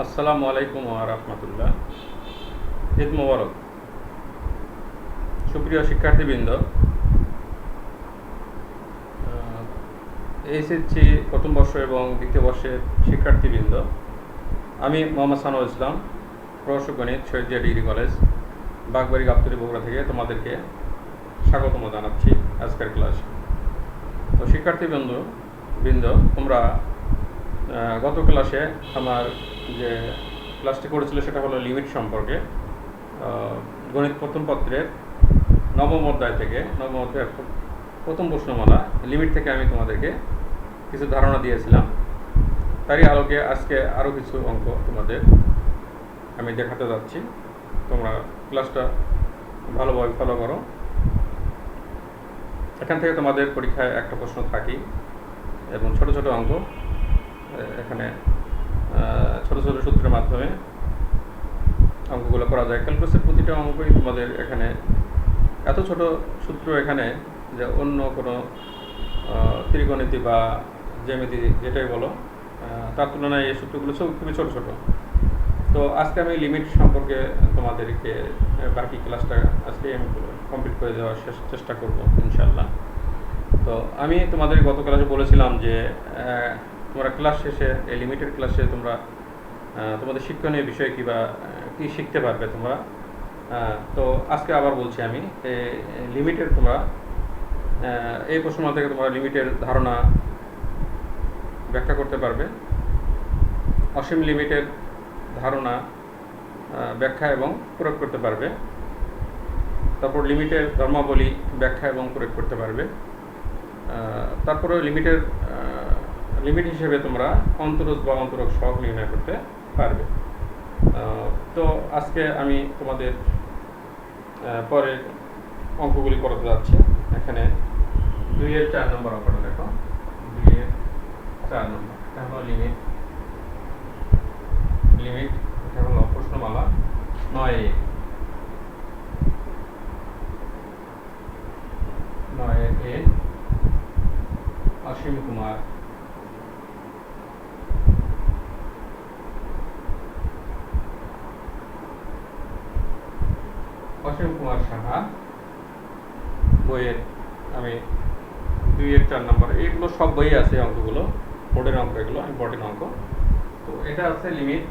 আসসালামু আলাইকুম ওয়া রাহমাতুল্লাহ। ঈদ মোবারক। সুপ্রিয় শিক্ষার্থীবৃন্দ, এইচএসসি প্রথম বর্ষ এবং দ্বিতীয় বর্ষের শিক্ষার্থীবৃন্দ, আমি মোহাম্মদ সানোয়ার ইসলাম, প্রভাষক গণিত, শহীদ জিয়া ডিগ্রি কলেজ, বাগবাড়ি, গাবতলী, বগুড়া থেকে তোমাদেরকে স্বাগতম জানাচ্ছি আজকের ক্লাসে। তো শিক্ষার্থীবৃন্দ, তোমরা গত ক্লাসে আমার যে ক্লাসটি করেছিল সেটা হলো লিমিট সম্পর্কে। গণিত প্রথম পত্রের নবম অধ্যায়ের প্রথম প্রশ্নমালা লিমিট থেকে আমি তোমাদেরকে কিছু ধারণা দিয়েছিলাম। তারই আলোকে আজকে আরও কিছু অঙ্ক তোমাদের আমি দেখাতে যাচ্ছি। তোমরা ক্লাসটা ভালোভাবে ফলো করো। এখান থেকে তোমাদের পরীক্ষায় একটা প্রশ্ন থাকি এবং ছোট ছোট অঙ্ক এখানে ছোট ছোট সূত্রের মাধ্যমে অঙ্কগুলো করা যায়। ক্যালকুলাসের প্রতিটা অঙ্কই তোমাদের এখানে এত ছোট সূত্র এখানে যে অন্য কোনো ত্রিকোণমিতি বা জ্যামিতি যেটাই বলো তার তুলনায় এই সূত্রগুলো খুবই ছোট ছোট। তো আজকে আমি লিমিট সম্পর্কে তোমাদেরকে বাকি ক্লাসটা আজকে আমি কমপ্লিট করে দেওয়ার চেষ্টা করব ইনশাল্লাহ। তো আমি তোমাদের গত ক্লাসে বলেছিলাম যে তোমরা ক্লাস শেষে এই লিমিটের ক্লাসে তোমরা তোমাদের শিক্ষণীয় বিষয় কী শিখতে পারবে তোমরা। তো আজকে আবার বলছি আমি লিমিটের তোমরা এই প্রশ্নমালা থেকে তোমরা লিমিটের ধারণা ব্যাখ্যা করতে পারবে, অসীম লিমিটের ধারণা ব্যাখ্যা এবং প্রয়োগ করতে পারবে, তারপর লিমিটের ধর্মাবলী ব্যাখ্যা এবং প্রয়োগ করতে পারবে, তারপরে লিমিট হিসেবে তোমরা অন্তরজ বা অন্তরক সহগ নির্ণয় করতে পারবে। তো আজকে আমি তোমাদের পরের অঙ্কগুলি করাতে যাচ্ছি। এখানে 2-এর 4 নম্বর অঙ্কটা দেখো। 2-এর 4 নম্বর, এটা হলো লিমিট। এটা হলো প্রশ্নমালা 9-এ। 9-এ অসীম কুমার সাহা বইয়ের আমি 2-এর 4 নম্বর, এগুলো সব বইয়ে আছে অঙ্কগুলো, বোর্ডের অঙ্ক, এগুলো আমি বোর্ডের অঙ্ক। তো এটা আছে limit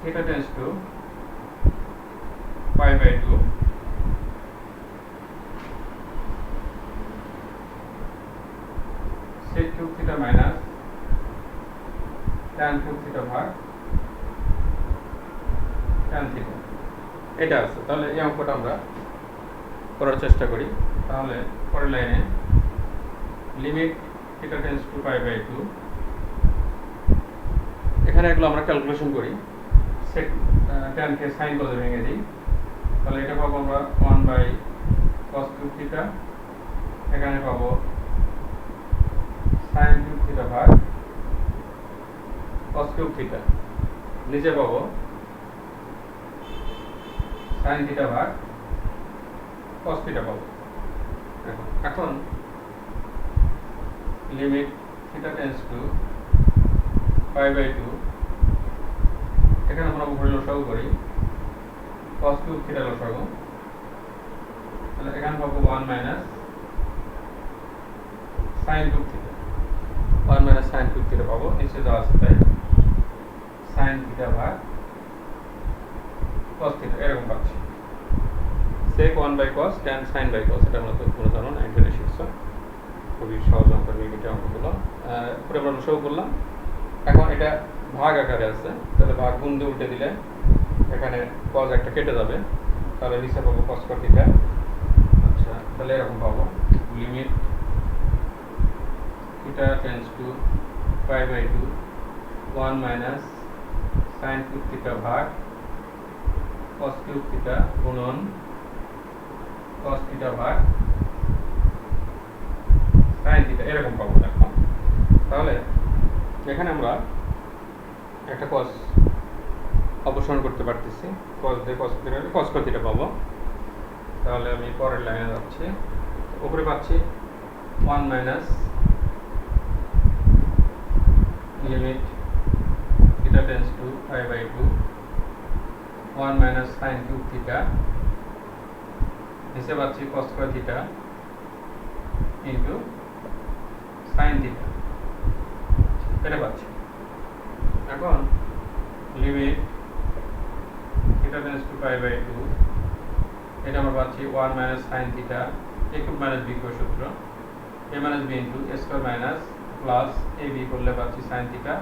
theta tends to π/2 sec cube theta minus tan cube theta ভাগ tan থিটা, এটা আছে। তাহলে এই অঙ্কটা আমরা করার চেষ্টা করি। তাহলে পরের লাইনে লিমিট থিটা টেন্ডস টু π/2, এখানে এগুলো আমরা ক্যালকুলেশন করি। sec tan কে sin cos এ ভেঙে দিই, তাহলে এটা পাবো আমরা 1/cos কিউব থিটা, এখানে পাবো sin কিউব থিটা ভাগ cos কিউব থিটা, নিচে পাবো sin থিটা ভাগ cos থিটা পাবো। এখন লিমিট থিটা টেন্ডস টু π/2, এখানে আমরা উপরে লসাগু করি, cos কিউব থিটা লসাগু, তাহলে এখানে পাবো 1 minus sin cube theta, 1 minus sin cube theta পাবো, নিচে দেওয়া আছে তাই sin থিটা ভাগ cos থিটা, এরকম পাচ্ছি। sec 1/cos tan sin/cos, এটা আমরা তো পুরো ধরুন একজনে শিখছো, খুবই সহজ অঙ্ক, লিমিটের অঙ্কগুলো পুরো আমরা লসাগু করলাম। এখন এটা ভাগ আকারে আছে, তাহলে ভাগ গুণ দিয়ে উল্টে দিলে এখানে cos একটা কেটে যাবে, তাহলে নিচে পাবো cos থিটা। আচ্ছা, তাহলে এরকম পাবো limit theta tends to π/2 1 minus sin cube theta ভাগ cos কিউব থিটা গুণন cos থিটা ভাগ sin থিটা, এরকম পাবো। দেখো, তাহলে এখানে আমরা একটা cos অপসারণ করতে পারতেছি, cos দিয়ে cos থিটা পাবো। তাহলে আমি পরের লাইনে যাচ্ছি, উপরে পাচ্ছি 1 minus limit theta tends to pi by 2 1 minus sin cube theta নিচে পাচ্ছি cos square theta into sin theta এটা পাচ্ছি। এখন limit theta tends to pi by 2 এটা আমরা পাচ্ছি 1 minus sin theta a cube minus b cube সূত্র a minus b into a square minus plus ab করলে পাচ্ছি sin theta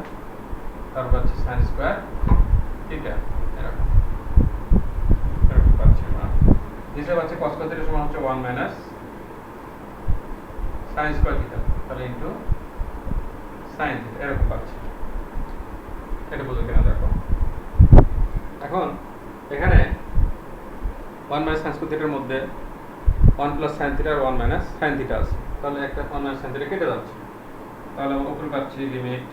তারপর পাচ্ছি sin square theta এরকম পাচ্ছি আমরা। নিচে পাচ্ছি cos square theta সমান হচ্ছে 1 minus sin square theta তাহলে ইনটু sin theta এরকম পাচ্ছি। এটা বুঝো কিনা দেখো। এখন এখানে 1 minus sin square theta এর মধ্যে 1 plus sin theta আর 1 minus sin theta আছে, তাহলে একটা 1 minus sin theta কেটে যাচ্ছে, তাহলে আমরা উপরে পাচ্ছি limit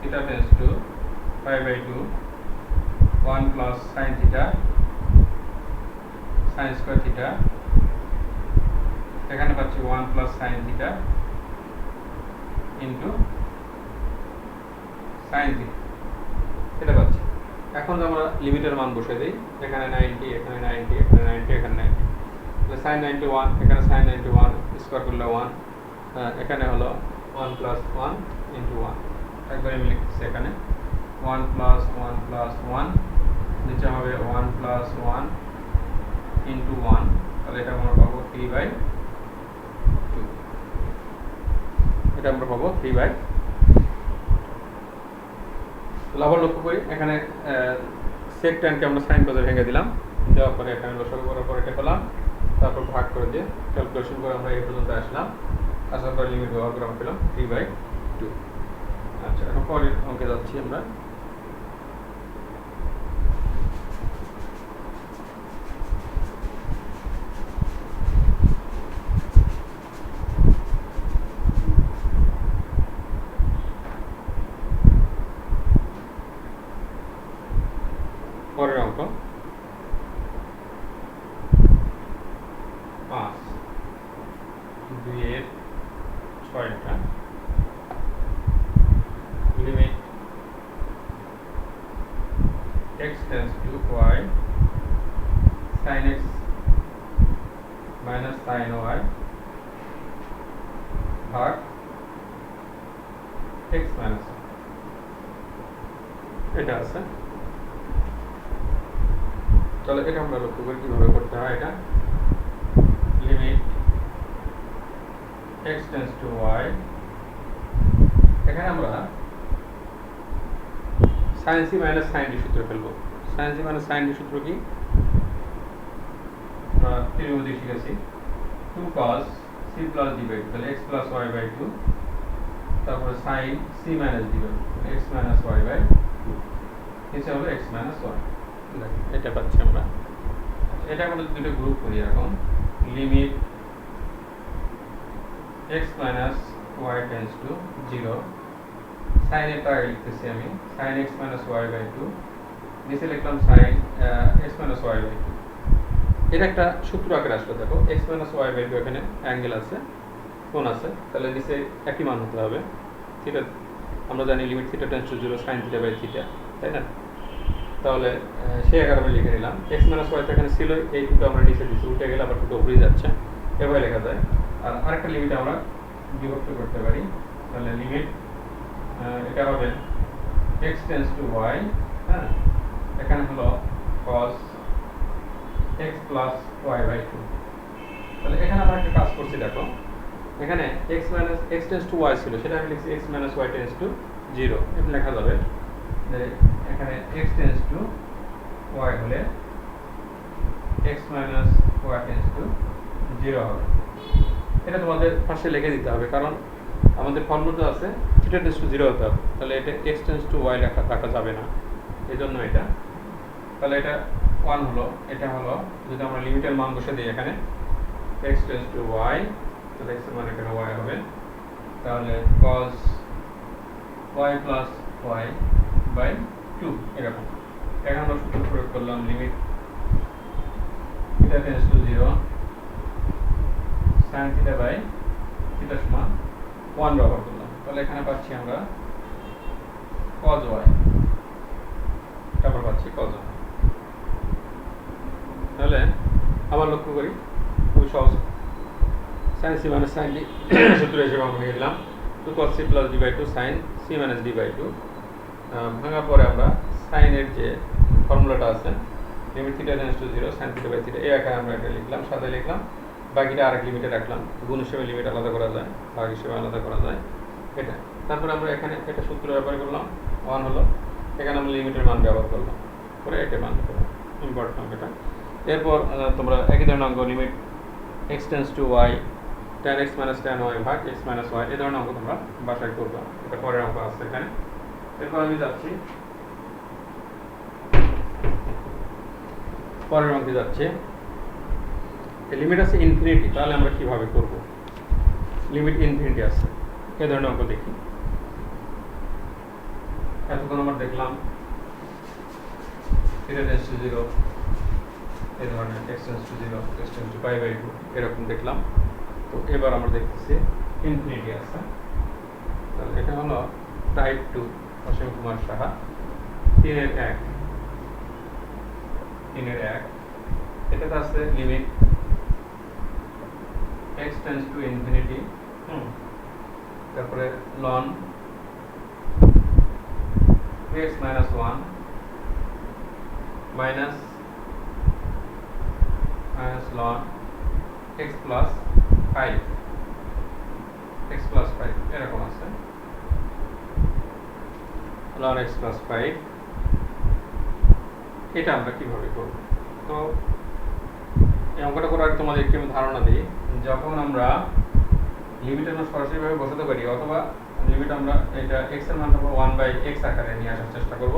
theta tends to pi by 2 1 plus sin theta sin square theta এখানে পাচ্ছি 1 plus sin theta into sin theta এটা পাচ্ছি। এখন আমরা লিমিটের মান বসিয়ে দেই, এখানে 90 এখানে 90 এখানে 90 এখানে 90 তাহলে sin 91 এখানে sin 91 স্কয়ার করলে 1 এখানে হলো 1 plus 1 into 1 একবার আমি লিখছি এখানে 1 plus 1 plus 1 নিচে হবে 1 plus 1 into 1 তাহলে এটা আমরা পাবো 3 by 2 এটা আমরা পাবো 3 by আবার লক্ষ্য করি এখানে sec tan কে আমরা sin cos এ ভেঙে দিলাম, দেওয়ার পরে এখানে লসাগু করার পরে এটা পেলাম, তারপর ভাগ করে দিয়ে ক্যালকুলেশন করে আমরা এই পর্যন্ত আসলাম, আসার পর লিমিট ব্যবহার করে আমরা পেলাম 3 by 2। আচ্ছা এখন পরের অঙ্কে যাচ্ছি আমরা। পরের অঙ্ক 5 2 6টা limit x tends to y sin x minus sin y ভাগ x minus y এটা আছে। তাহলে এটা আমরা লক্ষ্য করি কিভাবে করতে হয়। এটা limit x tends to y এখানে আমরা sin c minus sin d সূত্র ফেলবো। sin c minus sin d সূত্র কি আমরা ত্রিভুজে শিখেছি 2 cos c plus d by 2 তাহলে x plus y by 2 তারপরে sin c minus d by 2 x minus y by 2 নিচে হলো x minus y এটা পাচ্ছি আমরা। এটা আমরা দুটো গ্রুপ করি এখন limit x minus y tends to 0 sin এটা লিখতেছি আমি sin x minus y by 2 নিচে লিখলাম sin x minus y by 2 এটা একটা সূত্র আকারে আসলে দেখো x minus y by 2 এখানে অ্যাঙ্গেল আছে কোণ আছে, তাহলে নিচে একই মান হতে হবে থিটা, আমরা জানি limit theta tends to 0 sin theta by theta, তাই না? তাহলে সেই আকারে আমি লিখে নিলাম x minus y এখানে ছিল, এই দুটো আমরা নিচে দিচ্ছি, উঠে গেলে আবার দুটো উপরে যাচ্ছে, এভাবে লেখা যায়। আর আরেকটা লিমিট আমরা বিভক্ত করতে পারি, তাহলে লিমিট এটা হবে x tends to y, হ্যাঁ এখানে হলো cos x plus y by 2। তাহলে এখানে আমরা একটা কাজ করছি দেখো, এখানে x minus x tends to y ছিল, সেটা আমি লিখছি x minus y tends to 0, এটা লেখা যাবে যে এখানে x tends to y হলে x minus y tends to 0 হবে। এটা তোমাদের পাশে লিখে দিতে হবে, কারণ আমাদের ফর্মুলা আছে থিটা টেন্ডস টু 0 হতে হবে, তাহলে এটা x টেন্ডস টু y লেখা থাকা যাবে না, এজন্য এটা। তাহলে এটা 1 হলো, এটা হলো যদি আমরা লিমিটের মান বসে দিই এখানে x টেন্ডস টু y, তাহলে x এর মান এখানে y হবে, তাহলে cos y plus y by 2 এরকম। এখন আমরা সূত্র প্রয়োগ করলাম limit theta tends to 0 sin theta by theta সমান 1 ব্যবহার করলাম, তাহলে এখানে পাচ্ছি আমরা cos y, তারপর পাচ্ছি cos y। তাহলে আবার লক্ষ্য করি, খুবই সহজ, sin c minus sin d সূত্র হিসেবে আমরা লিখে দিলাম 2 cos c plus d by 2 sin c minus d by 2। ভাঙার পরে আমরা sin এর যে ফর্মুলাটা আছে limit theta tends to 0 sin theta by theta, এই আকারে আমরা এটা লিখলাম, সাথে লিখলাম, বাকিটা আরেক লিমিটে রাখলাম, গুণ হিসেবে লিমিট আলাদা করা যায়, ভাগ হিসেবে আলাদা করা যায় এটা। তারপরে আমরা এখানে এটা সূত্র ব্যবহার করলাম, 1 হলো, এখানে আমরা লিমিটের মান ব্যবহার করলাম, পরে এটা মান করলাম, ইম্পর্টেন্ট অঙ্কটা। এরপর তোমরা একই ধরনের অঙ্ক limit x tends two y tan x minus tan y ভাগ x minus y, এই ধরনের অঙ্ক তোমরা বাসায় করবে, এটা পরের অঙ্ক আছে এখানে। এরপর আমি যাচ্ছি পরের অঙ্কে যাচ্ছে, লিমিট আছে ইনফিনিটি, তাহলে আমরা কিভাবে করব? লিমিট ইনফিনিটি আছে, এই ধরনের অঙ্ক দেখি। এতক্ষণ আমরা দেখলাম থিটা টেন্ডস টু 0, এই ধরনের x tends to 0, x tends to pi by 2 এরকম দেখলাম। তো এবার আমরা দেখতেছি ইনফিনিটি আছে, তাহলে এটা হলো টাইপ 2 অসীম কুমার সাহা 3 এর 1, এটাতে আছে limit x tends to infinity, তারপরে ln 2x minus 1 minus ln x plus 5 এরকম আছে, ln x plus 5। এটা আমরা কিভাবে করব? তো এই অঙ্কটা করার আগে তোমাদের একটু ধারণা দিই, যখন আমরা লিমিট আমরা সরাসরিভাবে বসাতে পারি, অথবা লিমিট আমরা এটা x এর মান পাবো 1/x আকারে নিয়ে আসার চেষ্টা করব,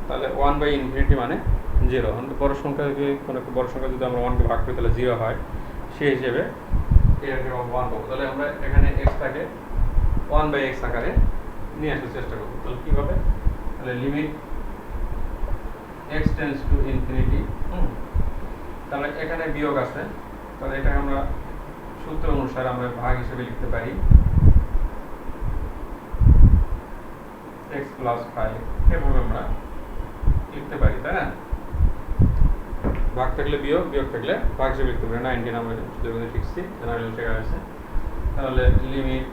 তাহলে 1/∞ মানে 0। বড় সংখ্যাকে কোনো একটা বড় সংখ্যা যদি আমরা 1 কে ভাগ করি তাহলে 0 হয়, সেই হিসেবে এর যে 1 পাবো, তাহলে আমরা এখানে x টাকে 1/x আকারে নিয়ে আসার চেষ্টা করব। তাহলে কি হবে? তাহলে limit x tends to infinity, তাহলে এখানে বিয়োগ আছে, তাহলে এটা আমরা সূত্র অনুসারে আমরা ভাগ হিসেবে লিখতে পারি x plus 5, এভাবে আমরা লিখতে পারি, তাই না? ভাগ থাকলে বিয়োগ, বিয়োগ থাকলে ভাগ হিসেবে লিখতে পারি। 19 আমরা যেভাবে লিখছি জেনারেল শেখা আছে। তাহলে limit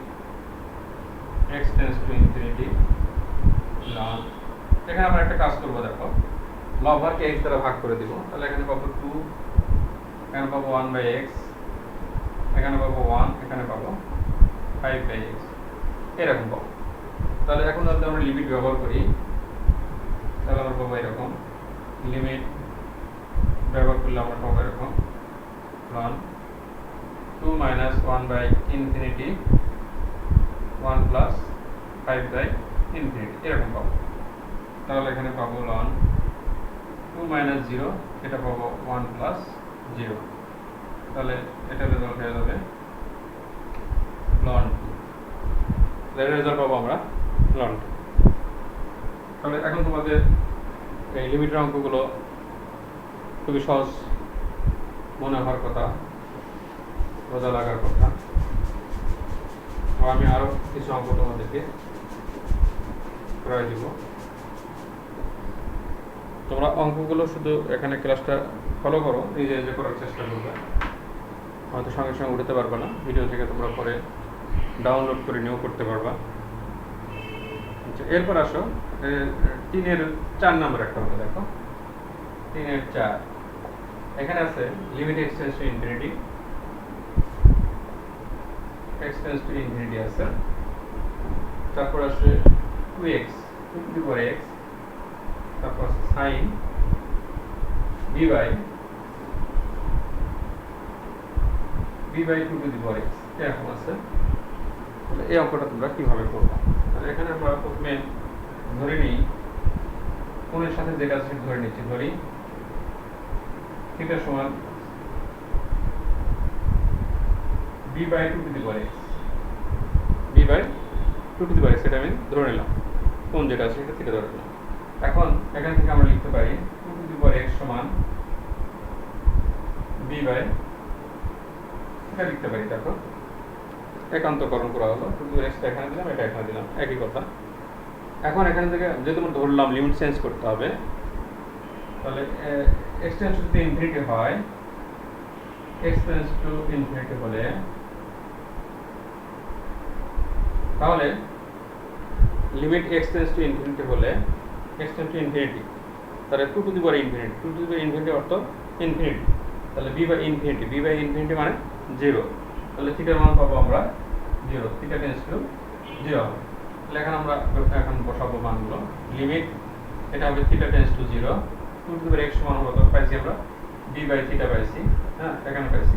x tends to infinity ln, এখানে আমরা একটা কাজ করব, দেখো লবহরকে x দ্বারা ভাগ করে দিব, তাহলে এখানে পাবো 2, এখানে পাবো 1/x, এখানে পাবো 1, এখানে পাবো 5/x, এরকম পাবো। তাহলে এখন যদি আমরা লিমিট ব্যবহার করি, তাহলে আমরা পাবো এরকম, লিমিট ব্যবহার করলে আমরা পাবো এরকম ln 2 minus 1/∞ 1 plus 5/∞, এরকম পাবো। তাহলে এখানে পাবো ln 2 minus 0, এটা পাবো 1 plus 0, তাহলে এটা রেজাল্ট হয়ে যাবে ln 2, এর রেজাল্ট পাবো আমরা ln 2। তাহলে এখন তোমাদের এই লিমিটের অঙ্কগুলো খুবই সহজ মনে হওয়ার কথা, বোঝা লাগার কথা। আমি আরো কিছু অঙ্ক তোমাদেরকে করাই দিব। তোমরা অঙ্কগুলো শুধু এখানে ক্লাসটা ফলো করো, নিজে নিজে করার চেষ্টা করবে, হয়তো সঙ্গে সঙ্গে উঠাতে পারবে না, ভিডিও থেকে তোমরা পরে ডাউনলোড করে নিয়েও করতে পারবা। আচ্ছা, এরপর আসো 3 এর 4 নম্বর একটা অঙ্ক দেখো, 3 এর 4, এখানে আছে limit x tends to infinity, x tends to infinity আছে, তারপর আছে 2x, 2 two the power x, তারপর sin b by 2 two the power x, এরকম আছে। তাহলে এই অঙ্কটা তোমরা কিভাবে করবে? তাহলে এখানে আমরা প্রথমে ধরে নিই, কোণের সাথে যেটা আছে ধরে নিচ্ছি, ধরি থিটা সমান b by 2 two the power x, b by 2 two the power x, এটা আমি ধরে নিলাম, কোণ যেটা আছে সেটা থিটা ধরে নিলাম। এখন এখান থেকে আমরা লিখতে পারি 2 টু দি পাওয়ার x সমান b by, এটা লিখতে পারি। দেখো একান্তকরণ করা হলো, টু এক্সটা এখানে দিলাম, এটা এখানে দিলাম, একই কথা। এখন এখান থেকে যেহেতু আমরা ধরলাম লিমিট চেঞ্জ করতে হবে, তাহলে এক্স টেন্ডস টু ইনফিনিটি হয়, এক্স টেন্ডস টু ইনফিনিটি হলে তাহলে limit X tends to infinity হলে এক্স টেন্ডস টু ইনফিনিটি, তাহলে two to the power infinity, two to the power infinity অর্থ ইনফিনিটি, তাহলে বি বাই ইনফিনিটি মানে 0, তাহলে থিটার মান পাবো আমরা 0, থিটা টেন্ডস টু 0 হবে। তাহলে এখন আমরা এখন বসাবো মানগুলো, লিমিট এটা হবে theta tends to 0, two to the power X সমান কত পাইছি আমরা, বি বাই থিটা পাইছি, হ্যাঁ এখানে পাইছি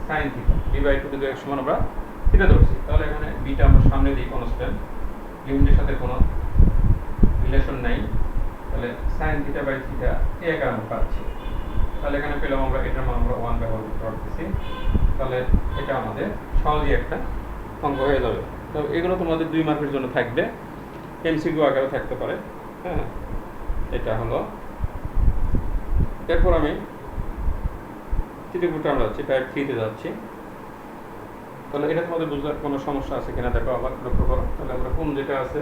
sine theta, B by two to the power X সমান আমরা থিটা ধরছি। তাহলে এখানে বিটা আমরা সামনে দিই কনস্ট্যান্ট, লিমিটের সাথে কোনো রিলেশন নাই, তাহলে সাইন থিটা বাই থিটা এক আমরা পাচ্ছি। তাহলে এখানে পেলাম আমরা এটার মান আমরা 1 ব্যবহার করতে পারতেছি, তাহলে এটা আমাদের সহজেই একটা অঙ্ক হয়ে যাবে। তো এগুলো তোমাদের 2 মার্কের জন্য থাকবে, এমসিকিউ আকারে থাকতে পারে, হ্যাঁ এটা হলো। এরপর আমি তৃতীয় গ্রুপটা আমরা যাচ্ছি, টাইপ 3 তে যাচ্ছি। তাহলে এটা তোমাদের বুঝার কোনো সমস্যা আছে কিনা দেখো, আবার লক্ষ্য করো। তাহলে আমরা কোন যেটা আছে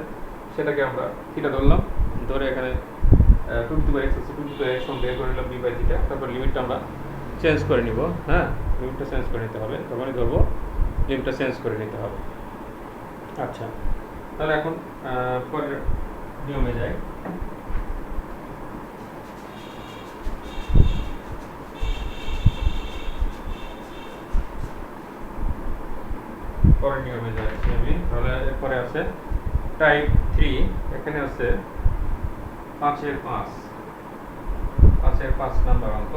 সেটাকে আমরা থিটা ধরলাম, ধরে এখানে টু টু বাই এক্স আছে, টু টু বাই এক্স বের করে নিলাম বি বাই থিটা, তারপর লিমিটটা আমরা চেঞ্জ করে নিব, হ্যাঁ লিমিটটা চেঞ্জ করে নিতে হবে, তখনই ধরবো লিমিটটা চেঞ্জ করে নিতে হবে। আচ্ছা, তাহলে এখন পরের নিয়মে যাই। পরের নিয়মে যাচ্ছি আমি। তাহলে এরপরে আছে টাইপ 3, এখানে আছে 5-এর 5 নাম্বার অঙ্ক।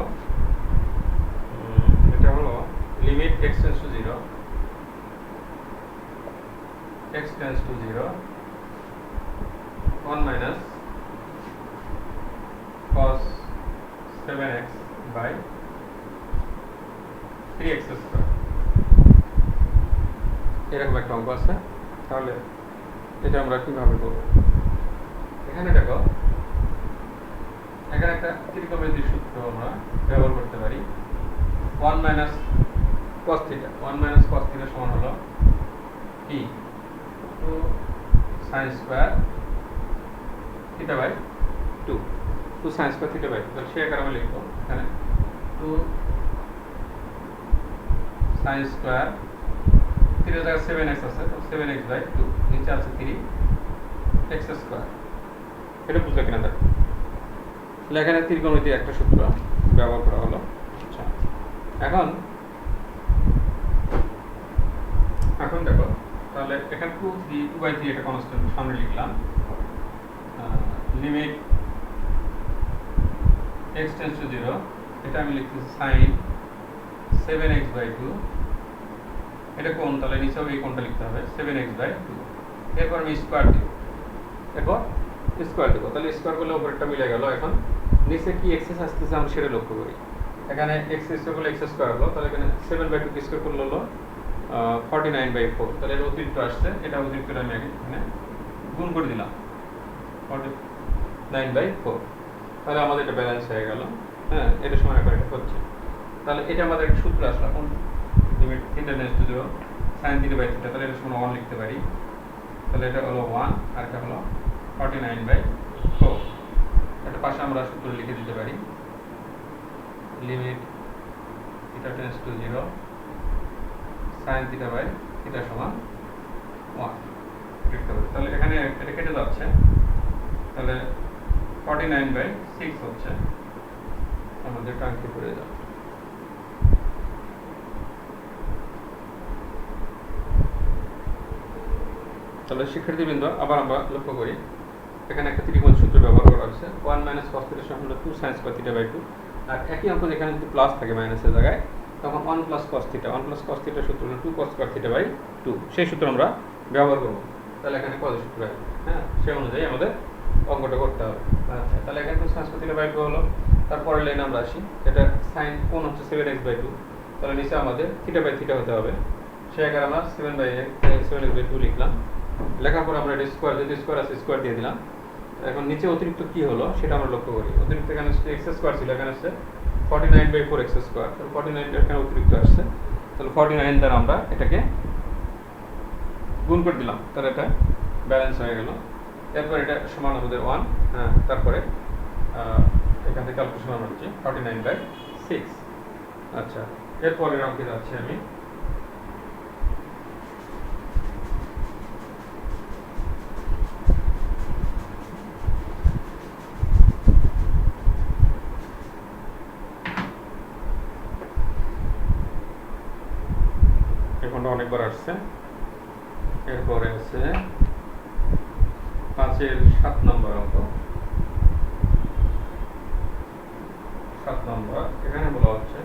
এটা হলো limit X tends to 0, X tends to 0, 1 minus cos 7x by 3x square, এরকম একটা অঙ্ক আছে। তাহলে এটা আমরা কিভাবে করব? এখানে দেখো, এখানে একটা ত্রিকোণমিতির সূত্র আমরা ব্যবহার করতে পারি, 1 minus cos theta, 1 minus cos theta সমান হলো কি 2 sin square theta by 2, 2 sin square theta by 2। তাহলে সে আকারে আমি লিখব এখানে 2 sin স্কয়ার থিটার জায়গায় 7x আছে, তো 7x বাই 2, নিচে আছে 3x স্কয়ার। এটা বুঝলে কিনা দেখো। তাহলে এখানে ত্রিকোণমিতির একটা সূত্র ব্যবহার করা হলো। আচ্ছা, এখন দেখো, তাহলে এখানে 2/3 এটা কনস্ট্যান্ট সামনে লিখলাম, লিমিট x টেন্ডস টু 0, এটা আমি লিখতেছি sin 7x বাই 2, এটা কোণ, তাহলে নিচেও এই কোণটা লিখতে হবে 7x বাই 2। এরপর আমি স্কয়ার দিব, তাহলে স্কয়ার করলে উপরেরটা মিলে গেল। এখন নিচে কি এক্সেস আসতেছে আমরা সেটা লক্ষ্য করি। এখানে x স্কয়ার করলে x স্কয়ার হলো, তাহলে এখানে 7/2 কি স্কয়ার করলে হলো 49/4, তাহলে এটা অতিরিক্ত আসছে, এটা অতিরিক্ত আমি এখানে গুণ করে দিলাম 49/4, তাহলে আমাদের এটা ব্যালেন্স হয়ে গেল, হ্যাঁ এটা সমান এখন এটা হচ্ছে। তাহলে এটা আমাদের একটা সূত্র আসলো, এখন limit theta tends to 0 sin theta by theta, তাহলে এটা সমান 1 লিখতে পারি, তাহলে এটা হলো 1 আর এটা হলো 49/4। এটা পাশে আমরা সূত্র লিখে দিতে পারি, limit theta tends to 0 sin theta by theta সমান 1 লিখতে পারি। তাহলে এখানে এটা কেটে যাচ্ছে, তাহলে 49/6 হচ্ছে আমাদের কাঙ্ক্ষিত রেজাল্ট। তাহলে শিক্ষার্থীবৃন্দ, আবার আমরা লক্ষ্য করি, এখানে একটা ত্রিকোণ সূত্র ব্যবহার করা হচ্ছে, 1 মাইনাস cos থিটা সমান হলো 2 sin স্কয়ার থিটা বাই 2, আর একই অঙ্ক যেখানে যদি প্লাস থাকে মাইনাসের জায়গায়, তখন 1 প্লাস cos থিটা সূত্র হলো 2 cos স্কয়ার থিটা বাই 2, সেই সূত্র আমরা ব্যবহার করব। তাহলে এখানে cos সূত্র আসবে, হ্যাঁ সেই অনুযায়ী আমাদের অঙ্কটা করতে হবে। আচ্ছা, তাহলে এখানে 2 sin স্কয়ার থিটা বাই 2 হলো। তারপরের লাইনে আমরা আসি, এটা sin কোণ হচ্ছে 7x বাই 2, তাহলে নিচে আমাদের থিটা বাই থিটা হতে হবে, সেই আকারে আমরা 7x বাই 2 লিখলাম। লেখার পর আমরা এটা স্কয়ার, যেহেতু স্কয়ার আছে স্কয়ার দিয়ে দিলাম। এখন নিচে অতিরিক্ত কি হলো সেটা আমরা লক্ষ্য করি। অতিরিক্ত এখানে x স্কয়ার ছিল, এখানে আসছে 49/4 x স্কয়ার, তাহলে 49 এখানে অতিরিক্ত আসছে, তাহলে 49 দ্বারা আমরা এটাকে গুণ করে দিলাম, তাহলে এটা ব্যালেন্স হয়ে গেল। এরপর এটা সমান আমাদের 1, তারপরে এখান থেকে ক্যালকুলেশন আমরা হচ্ছে 49/6। আচ্ছা, এরপরের অঙ্কে যাচ্ছি আমি। এখনটা অনেকবার আসছে। এরপরে আছে 5-এর 7 নম্বর অঙ্ক। 7 নম্বর, এখানে বলা হচ্ছে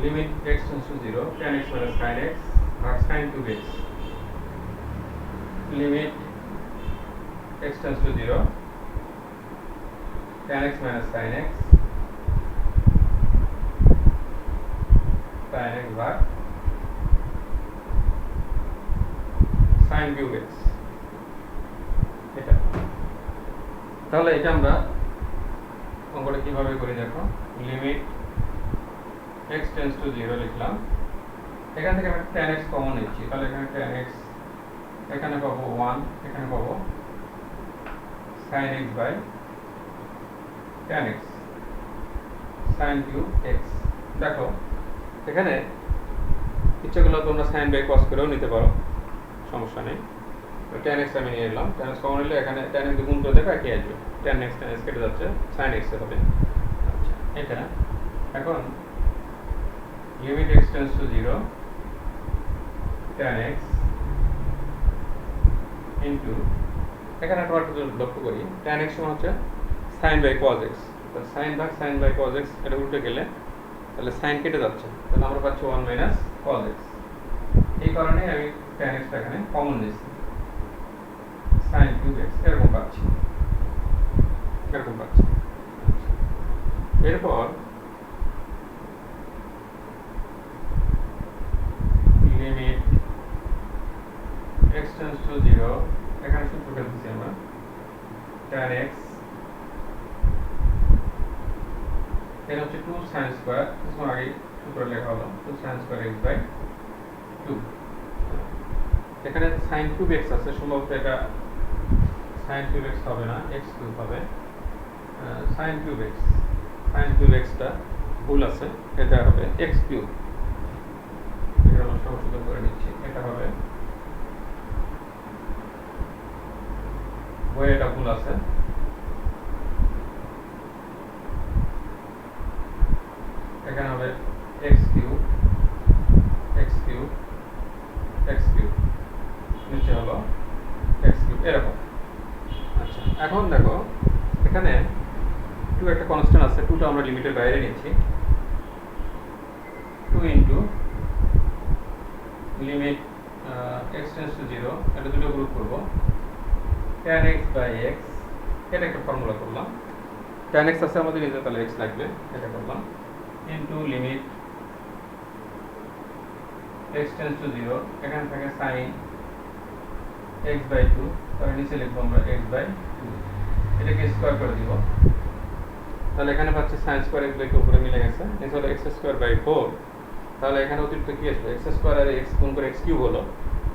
limit x tends to 0 tan x minus sin x ভাগ sin cube x। Limit x tends to 0 tan x minus sin x sin x ভাগ sin কিউব x। এটা তাহলে এটা আমরা অঙ্কটা কিভাবে করি দেখো। লিমিট x টেন্ডস টু 0 লিখলাম, এখান থেকে আমরা tan x কমন নিচ্ছি, তাহলে এখানে tan x, এখানে পাবো 1, এখানে পাবো sin x by tan x sin cube x। দেখো এখানে ইচ্ছা করলে তোমরা sin বাই cos করেও নিতে পারো, সমস্যা নেই। tan x আমি নিয়ে এলাম, tan x কমন নিলে এখানে tan x গুণ করে দেখো একই আসবে, tan x কেটে যাচ্ছে, sin x হবে। আচ্ছা, এটা এখন limit x tends to 0 tan x into, এখানে একটা লক্ষ্য করি, tan x সমান হচ্ছে sin বাই cos x, তাহলে sin ভাগ sin বাই cos x এটা উল্টে গেলে তাহলে sin কেটে যাচ্ছে, তাহলে আমরা পাচ্ছি 1 মাইনাস cos x। এই কারণে আমি tan x এখানে কমন নিয়েছি, sin কিউব x এরকম পাচ্ছি। এরপর লিমিট x টেন্ডস টু 0, এখানে সূত্র ফেলতেছি আমরা, tan x এটা হচ্ছে 2 sin স্কয়ার, কিছুক্ষণ আগে সূত্র লেখা হলো 2 sin স্কয়ার x বাই 2। এখানে sin কিউব x আছে, সম্ভবত এটা sin কিউব x হবে না, x কিউব হবে। sin কিউব x টা ভুল আছে, এটা হবে x কিউব। এটা আমরা সংশোধন করে নিচ্ছি, এটা হবে, বইয়ে এটা ভুল আছে, এখানে হবে x কিউব নিচে হলো x কিউব, এরকম। আচ্ছা, এখন দেখো এখানে 2 একটা কনস্ট্যান্ট আছে, 2টা আমরা লিমিটের বাইরে নিচ্ছি, 2 into limit x tends to 0, এটা দুটো গ্রুপ করব, tan x বাই x, এটা একটা ফর্মুলা করলাম, tan x আছে আমাদের নিচে, তাহলে x লাগবে, এটা করলাম, into limit x tends to 0, এখানে থাকে sin x বাই 2, তাহলে নিচে লিখবো আমরা x বাই 2, এটাকে স্কয়ার করে দিব, তাহলে এখানে পাচ্ছি sin স্কয়ার x বাই 2 উপরে মিলে গেছে, নিচে হলো x স্কয়ার বাই 4, তাহলে এখানে অতিরিক্ত কি আসবে, x স্কয়ার আর x গুণ করে x কিউব হলো,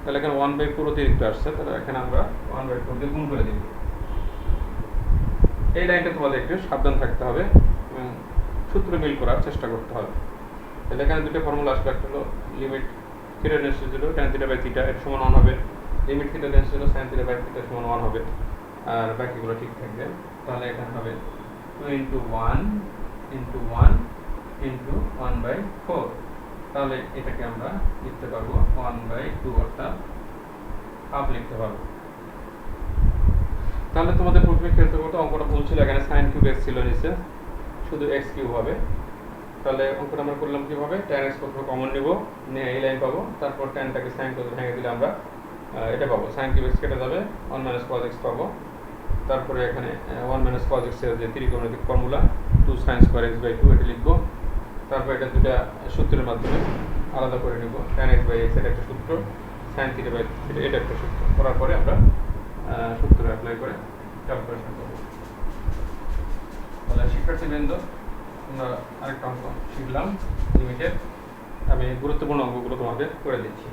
তাহলে এখানে 1/4 অতিরিক্ত আসছে, তাহলে এখানে আমরা 1/4 দিয়ে গুণ করে দিব। এই লাইনটা তোমাদের একটু সাবধান থাকতে হবে এবং সূত্র মিল করার চেষ্টা করতে হবে। তাহলে এখানে দুটো ফর্মুলা আসবে, একটা হলো limit theta tends to 0 tan theta by theta এর সমান 1 হবে, limit theta tends to 0 sin theta by theta সমান 1 হবে, আর বাকিগুলো ঠিক থাকবে। তাহলে এখানে হবে 2 ইনটু 1 ইনটু 1 ইনটু 1/4, তাহলে এটাকে আমরা লিখতে পারবো 1/2, অর্থাৎ হাফ লিখতে পারবো। তাহলে তোমাদের প্রথমে খেলতে করতে অঙ্কটা ভুল ছিল, এখানে sin কিউব x ছিল, নিচে শুধু x কিউব হবে। তাহলে অঙ্কটা আমরা করলাম কিভাবে, tan x প্রথমে কমন নিব, নিয়ে এই লাইন পাবো, তারপর tanটাকে sin করে ভেঙে দিলে আমরা এটা পাবো, sin কিউব x কেটে যাবে, 1 মাইনাস cos x পাবো, তারপরে এখানে 1 মাইনাস cos x এর যে ত্রিকোণমিতিক formula 2 sin square x by 2 এটা লিখবো, তারপর এটা দুটো সূত্রের মাধ্যমে আলাদা করে নিব, tan x বাই x এটা একটা সূত্র, sin থিটা বাই থিটা এটা একটা সূত্র, করার পরে আমরা সূত্র অ্যাপ্লাই করে ক্যালকুলেশন করব। তাহলে শিক্ষার্থীবৃন্দ, আমরা আরেকটা অঙ্ক শিখলাম লিমিটের। আমি গুরুত্বপূর্ণ অঙ্কগুলো তোমাদের করে দিচ্ছি।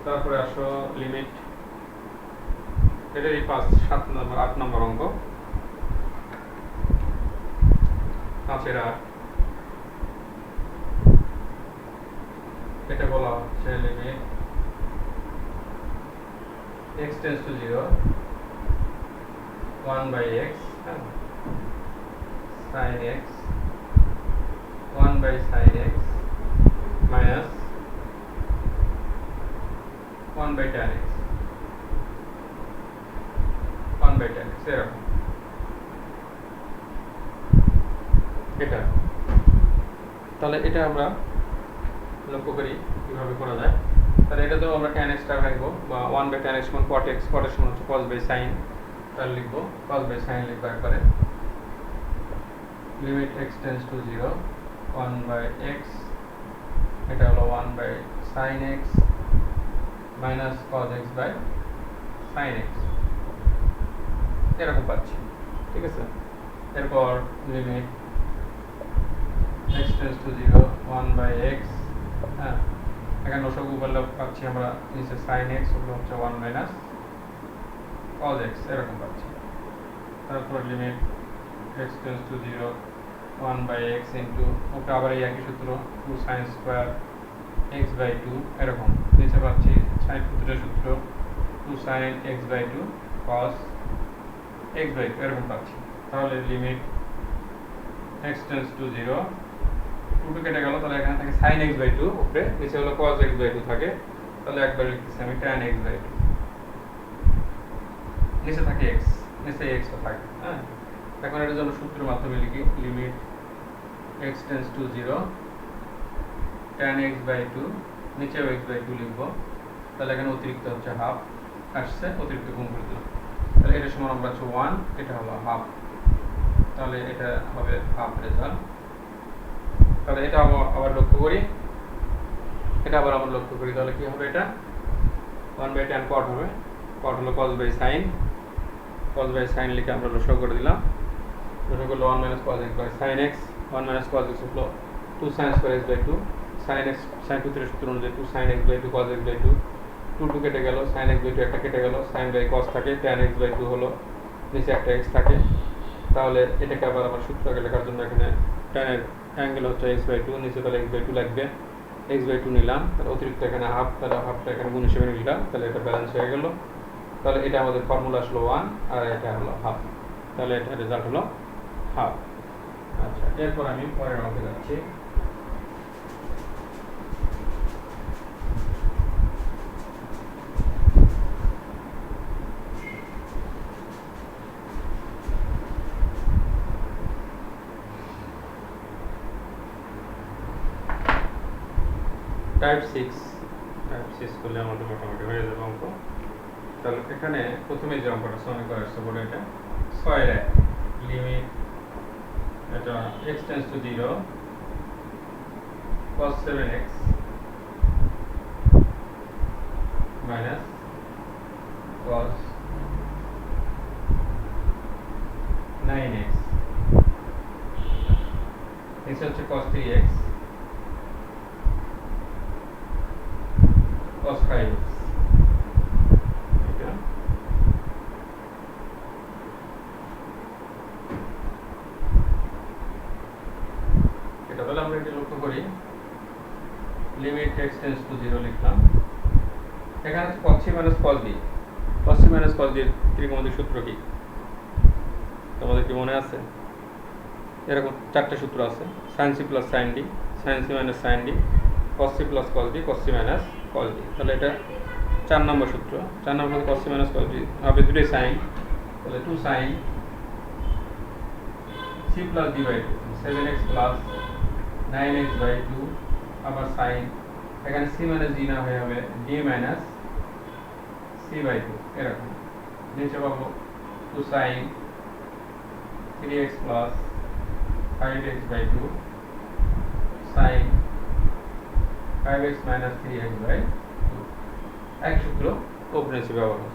তারপরে আসো লিমিট, এটারই 5, 7 নম্বর 8 নম্বর অঙ্ক। 5-এর 8, এটা বলা হচ্ছে limit x tends to 0 1/x sin x 1/sin x minus 1/tan x 1/tan x এরকম। এটা তাহলে এটা আমরা লক্ষ্য করি কিভাবে করা যায়। তাহলে এটা তো আমরা tan x টা ভাঙবো, বা 1/tan x মানে cot x, cot x মানে হচ্ছে cos by sin, তাহলে লিখবো cos by sin লিখবো একবারে। Limit x tends to 0 1/x, এটা হলো 1/sin x minus cos x by sin x, এরকম পাচ্ছি। ঠিক আছে, এরপর limit x tends to 0 1/x, হ্যাঁ এখানে লসাগু বললে পাচ্ছি আমরা নিচে sin x, ওগুলো হচ্ছে 1 মাইনাস cos x, এরকম পাচ্ছি। তারপর limit x tends to 0 1/x into, okay আবার এই একই সূত্র 2 sin স্কোয়ার x বাই 2, এরকম নিচে পাচ্ছি সাইন সূত্রের সূত্র 2 sin x by 2 cos x by 2, এরকম পাচ্ছি। তাহলে লিমিট x টেন্ডস টু 0, 2 কেটে গেল, তাহলে এখানে থাকে sin x বাই 2 উপরে, নিচে হলো cos x বাই 2 থাকে, তাহলে একবার লিখতেছি আমি tan x বাই 2, নিচে থাকে x, নিচে x ও থাকে। হ্যাঁ, এখন এটার জন্য সূত্রের মাধ্যমে লিখি limit x tends to 0 tan x by 2, নিচেও x বাই 2 লিখবো, তাহলে এখানে অতিরিক্ত হচ্ছে হাফ আসছে, অতিরিক্ত গুণ করে দিলাম, তাহলে এটা সমান আমরা হচ্ছে 1, এটা হলো হাফ, তাহলে এটা হবে হাফ রেজাল্ট। তাহলে এটা আবার লক্ষ্য করি, এটা আবার আমরা লক্ষ্য করি, তাহলে কি হবে, এটা 1/tan cot হবে, cot হলো cos by sin, cos by sin লিখে আমরা লসাগু করে দিলাম, লসাগু হলো 1 minus cos x by sin x, 1 minus cos x হলো 2 sin square x by 2, sin x sin সূত্রের সূত্র অনুযায়ী 2 sin x by 2 cos x by 2, 2 কেটে গেল, sin x by 2 একটা কেটে গেল, sin by cos থাকে, tan x by 2 হলো নিচে একটা x থাকে, তাহলে এটাকে আবার আমার সূত্র আগে লেখার জন্য এখানে tan এর অ্যাঙ্গেল হচ্ছে x by 2, নিচে তাহলে x by 2 লাগবে, x by 2 নিলাম, তাহলে অতিরিক্ত এখানে হাফ, তাহলে হাফটা এখানে গুণ হিসেবে নিলাম, তাহলে এটা ব্যালেন্স হয়ে গেল। তাহলে এটা আমাদের ফর্মুলা আসলো 1 আর এটা হলো হাফ, তাহলে এটা রেজাল্ট হলো হাফ। আচ্ছা, এরপর আমি পরের অঙ্কে যাচ্ছি। টাইপ 6 করলে আমাদের মোটামুটি হয়ে যাবে অঙ্ক। তাহলে এখানে প্রথমে যে অঙ্কটা সলভ করা আসছে বলে এটা 6-এর 1, লিমিট এটা x tends to 0 cos 7x minus cos 9x, নিচে হচ্ছে cos 3x cos 5x, এটা তাহলে আমরা এটা লক্ষ্য করি, লিমিট x টেন্ডস টু 0 লিখলাম, এখানে আছে cos c minus cos b, cos c minus cos b এর ত্রিকোণমিতিক সূত্র কি তোমাদের কি মনে আছে? এরকম 4টা সূত্র আছে, sin c plus sin d, sin c minus sin d, cos c plus cos d, cos c minus cos d, তাহলে এটা 4 নম্বর সূত্র। 4 নম্বর cos c minus cos d হবে দুটোই sin, তাহলে 2 sin c plus d by 2, 7x plus 9x by 2, আবার sin, এখানে c minus d না হয়ে হবে d minus c by 2, এরকম নিচে পাবো 2 sin 3x plus 5x by 2 sin 5x minus 3x by 2, এক সূত্র উপরে নিচে ব্যবহার হবে।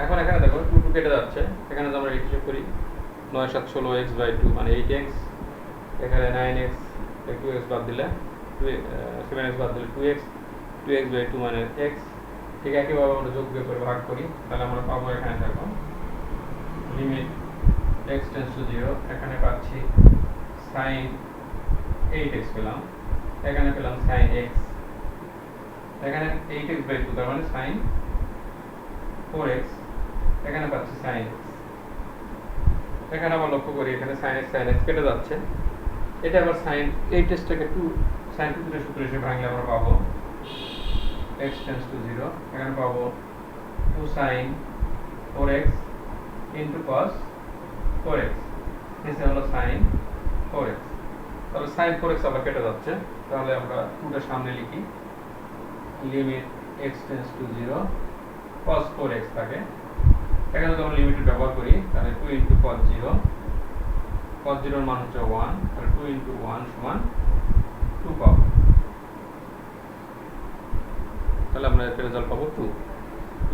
এখন এখানে দেখো 2 কেটে যাচ্ছে, এখানে যদি আমরা হিসাব করি 9 7 16x by 2 মানে 8x, এখানে 9x 2x বাদ দিলে 7x বাদ দিলে 2x, 2x/2 মানে x। ঠিক একইভাবে আমরা যোগ বিয়োগ করে ভাগ করি, তাহলে আমরা পাবো এখানে দেখো লিমিট x টেন্ডস টু 0, এখানে পাচ্ছি sin 8x পেলাম, এখানে পেলাম sin x, এখানে 8x/2 তার মানে sin 4x, এখানে পাচ্ছি sin x। এখানে আবার লক্ষ্য করি এখানে sin x কেটে যাচ্ছে, এটা আবার sin 8xটাকে 2 sin 2 এর সূত্র হিসেবে ভাঙলে আমরা পাবো x টেন্ডস টু 0, এখানে পাবো 2 sin 4x into cos 4x, নিচে হলো sin 4x। তাহলে sin 4x আবার কেটে যাচ্ছে, তাহলে আমরা 2টা সামনে লিখি, limit x tends to 0 cos 4x থাকে। এখানে যখন লিমিটের ব্যবহার করি তাহলে 2 into cos 0, cos 0 এর মান হচ্ছে 1, তাহলে 2 into 1 সমান 2 পাবো। তাহলে আমরা এর রেজাল্ট পাবো 2।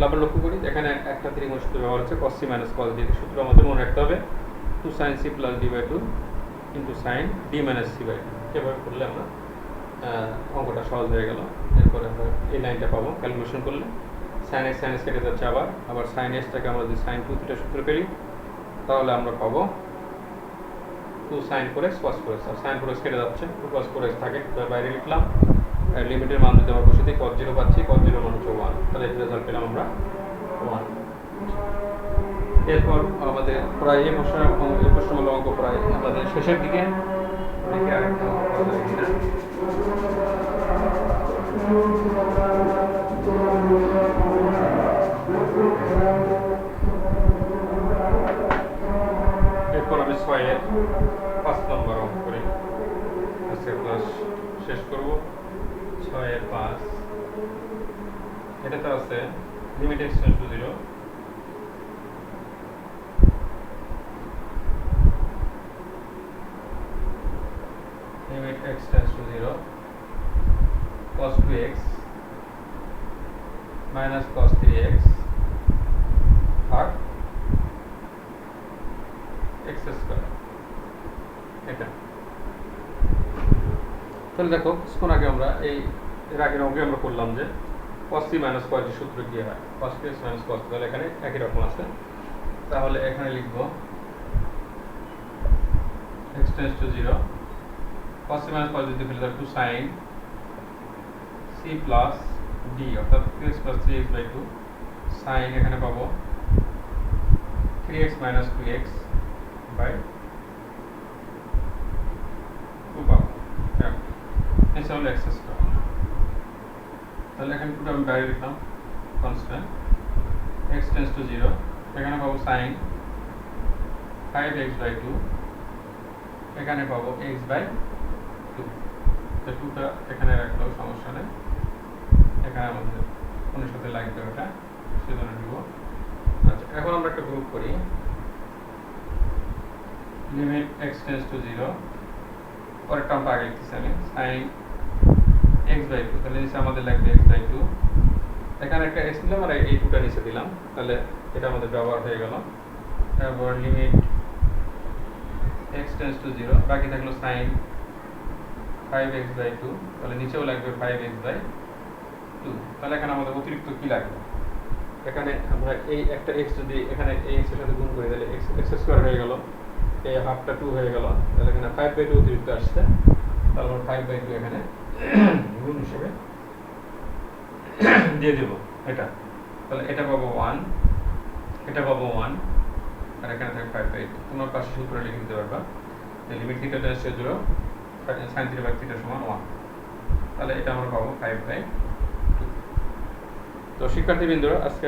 আবার লক্ষ্য করি এখানে একটা ত্রিকোণ সূত্র ব্যবহার হচ্ছে cos c minus cos d, সূত্র আমাদের মনে রাখতে হবে 2 sin c plus d/2 into sin d minus c/2। এভাবে করলে আমরা অঙ্কটা সহজ হয়ে গেল। এরপরে আমরা এই লাইনটা পাবো ক্যালকুলেশন করলে sin x কেটে যাচ্ছে, আবার sin x টাকে আমরা যদি sin 2 থিটা সূত্র পেলি তাহলে আমরা পাবো 2 sin 4x cos 4x, আর sin 4x কেটে যাচ্ছে 2 cos 4x থাকে, তার বাইরে লিখলাম। লিমিটের মান যদি আমরা বসে দিই cos 0 পাচ্ছি, cos 0 মান হচ্ছে 1, তাহলে এর রেজাল্ট পেলাম আমরা 1। এরপর আমাদের প্রায় এই প্রশ্নমূলক অঙ্ক প্রায় আমাদের শেষের দিকে, দেখি আরেকটা অঙ্ক করা যায় কিনা। এরপর আমি 6 এর 5 নম্বর অঙ্ক করি, আজকে ক্লাস শেষ করব। 6 এর 5, এটাতে আছে limit x tends to 0, limit x tends to 0 cos 2x minus cos 3x ভাগ x স্কয়ার। এটা তাহলে দেখো কিছুক্ষণ আগে আমরা এর আগের অঙ্কে আমরা করলাম যে cos c minus cos d সূত্র কি হয়, cos 2x minus cos 3, তাহলে এখানে একই রকম আছে। তাহলে এখানে লিখব x tends to 0 cos c minus cos d দিয়ে ফেলে 2 sin c plus d, অর্থাৎ 2x plus 3x/2 sin, এখানে পাবো 3x minus 2x by 2 পাবো, এটা হলো x স্কয়ার। তাহলে এখানে 2টা আমি বাইরে লিখলাম কনস্ট্যান্ট, x টেন্ডস টু 0, এখানে পাবো sin 5x/2, এখানে পাবো x/2। তো 2টা এখানে রাখলেও সমস্যা নেই, এখানে আমাদের কোন সাথে লাগবে ওটা সেজন্য দিব। আচ্ছা, এখন আমরা একটা গ্রুপ করি, লিমিট x টেন্ডস টু 0, পরের টার্মটা আগে লিখতেছি আমি sin x/2, তাহলে নিচে আমাদের লাগবে x/2, এখানে একটা x দিলাম আর এই 2টা নিচে দিলাম, তাহলে এটা আমাদের ব্যবহার হয়ে গেল। তারপর লিমিট x টেন্ডস টু 0, বাকি থাকলো sin 5x/2, তাহলে নিচেও লাগবে 5x/2। তাহলে এখানে আমাদের অতিরিক্ত কি লাগবে, এখানে আমরা এই একটা x যদি এখানে এই x এর সাথে গুণ করি তাহলে x স্কয়ার হয়ে গেল, এই হাফটা 2 হয়ে গেল, তাহলে এখানে 5/2 অতিরিক্ত আসছে, তাহলে 5/2 এখানে গুণ হিসেবে দিয়ে দেব এটা। তাহলে এটা পাবো 1, এটা পাবো 1, আর এখানে থাকে 5/2। তোমার পাশে সূত্র লিখে দিতে পারবা, limit theta tends to 0 sin θ by θ সমান 1, তাহলে এটা আমরা পাবো 5/2। তো শিক্ষার্থীবৃন্দরা, আজকে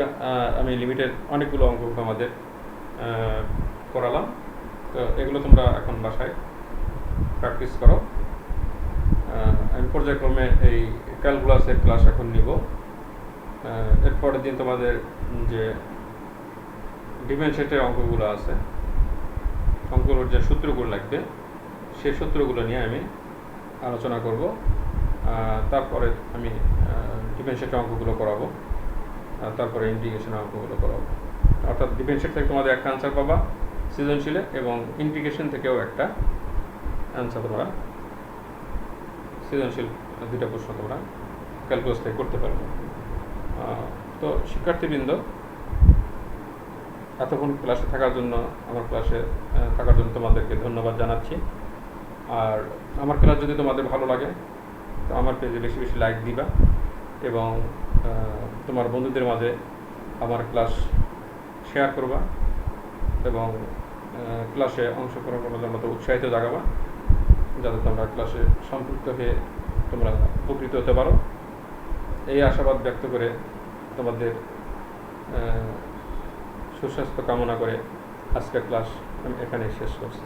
আমি লিমিটের অনেকগুলো অঙ্ক আমাদের করালাম, তো এগুলো তোমরা এখন বাসায় প্র্যাকটিস করো। আমি পর্যায়ক্রমে এই ক্যালকুলাসের ক্লাস এখন নিব। এর পরের দিন তোমাদের যে ডিফারেন্সিয়েটের অঙ্কগুলো আছে, অঙ্কগুলোর যে সূত্রগুলো লাগবে সেই সূত্রগুলো নিয়ে আমি আলোচনা করব। তারপরে আমি ডিফারেন্সিয়েটের অঙ্কগুলো করাবো, তারপরে ইন্টিগ্রেশনের অঙ্কগুলো করাবো। অর্থাৎ ডিফারেন্সিয়েট থেকে তোমাদের একটা আনসার পাবা সৃজনশীলে, এবং ইন্টিগ্রেশন থেকেও একটা আনসার তোমরা সৃজনশীল 2টা প্রশ্ন তোমরা ক্যালকুলাস থেকে করতে পারবে। তো শিক্ষার্থীবৃন্দ, এতক্ষণ ক্লাসে থাকার জন্য, আমার ক্লাসে থাকার জন্য তোমাদেরকে ধন্যবাদ জানাচ্ছি। আর আমার ক্লাস যদি তোমাদের ভালো লাগে তো আমার পেজে বেশি বেশি লাইক দিবা এবং তোমার বন্ধুদের মাঝে আমার ক্লাস শেয়ার করবা এবং ক্লাসে অংশগ্রহণ করার জন্য তো উৎসাহিত জাগাবা, যাতে তোমরা ক্লাসে সম্পৃক্ত হয়ে তোমরা উপকৃত হতে পারো। এই আশাবাদ ব্যক্ত করে তোমাদের সুস্বাস্থ্য কামনা করে আজকের ক্লাস আমি এখানে শেষ করছি।